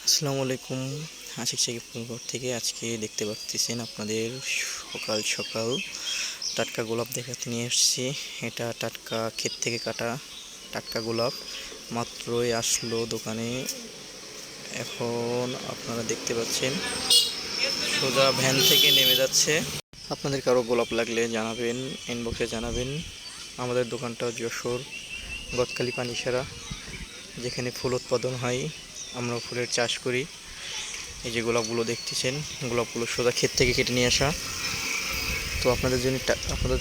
আসসালামু আলাইকুম। আশিক সাকিব ফুলঘর থেকে আজকে দেখতে পাচ্ছেন আপনাদের সকাল সকাল টাটকা গোলাপ দেখাতে নিয়ে এসেছি। এটা টাটকা ক্ষেত থেকে কাটা টাটকা গোলাপ মাত্রই আসলো দোকানে। এখন আপনারা দেখতে পাচ্ছেন সোজা ভ্যান থেকে নেমে যাচ্ছে। আপনাদের কারো গোলাপ লাগলে জানাবেন, ইনবক্সে জানাবেন। আমাদের দোকানটা যশোর গদখালি পানিসারা, যেখানে ফুল উৎপাদন হয়, আমরা ফুলের চাষ করি। এই যে গোলাপগুলো দেখতেছেন, গোলাপগুলো সোজা ক্ষেত থেকে কেটে নিয়ে আসা। তো আপনাদের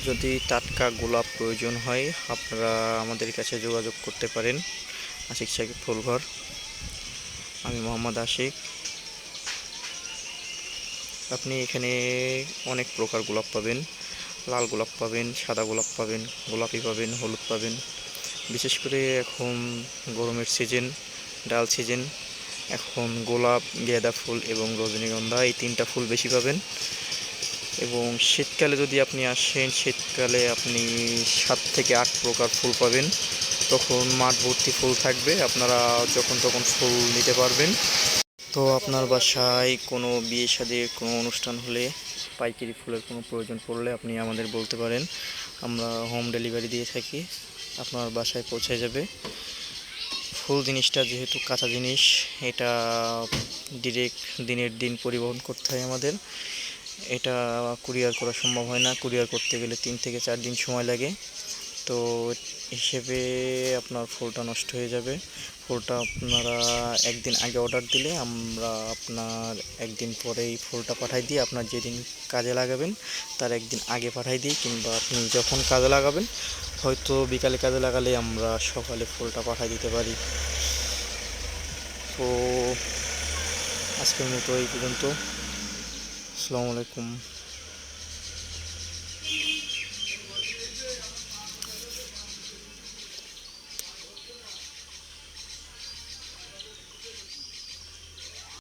যদি টাটকা গোলাপ প্রয়োজন হয়, আপনারা আমাদের কাছে যোগাযোগ করতে পারেন। আশিক সাকিব ফুলঘর, আমি মোহাম্মদ আশিক। আপনি এখানে অনেক প্রকার গোলাপ পাবেন। লাল গোলাপ পাবেন, সাদা গোলাপ পাবেন, গোলাপি পাবেন, হলুদ পাবেন। বিশেষ করে এখন গরমের সিজন, ডাল সিজন, এখন গোলাপ, গাঁদা ফুল এবং রজনীগন্ধা এই তিনটা ফুল বেশি পাবেন। এবং শীতকালে যদি আপনি আসেন, শীতকালে আপনি 7 থেকে 8 প্রকার ফুল পাবেন। তখন মাঠ ভর্তি ফুল থাকবে, আপনারা যখন তখন ফুল নিতে পারবেন। তো আপনার বাসায় কোনো বিয়ে শাদীর কোনো অনুষ্ঠান হলে, পাইকারি ফুলের কোনো প্রয়োজন পড়লে আপনি আমাদের বলতে পারেন। আমরা হোম ডেলিভারি দিয়ে থাকি, আপনার বাসায় পৌঁছে যাবে। ফুল জিনিসটা যেহেতু কাঁচা জিনিস, এটা ডিরেক্ট দিনের দিন পরিবহন করতে হয় আমাদের। এটা কুরিয়ার করা সম্ভব হয় না, কুরিয়ার করতে গেলে 3 থেকে 4 দিন সময় লাগে। তো হিসেবে আপনার ফুলটা নষ্ট হয়ে যাবে। ফুলটা আপনারা একদিন আগে অর্ডার দিলে আমরা আপনার একদিন পরেই ফুলটা পাঠাই দিই। আপনার যেদিন কাজে লাগাবেন তার একদিন আগে পাঠাই দিই, কিংবা আপনি যখন কাজে লাগাবেন, হয়তো বিকালে কাজে লাগালে আমরা সকালে ফুলটা পাঠাই দিতে পারি। তো আজকের মতো এই পর্যন্ত। আসসালামু আলাইকুম।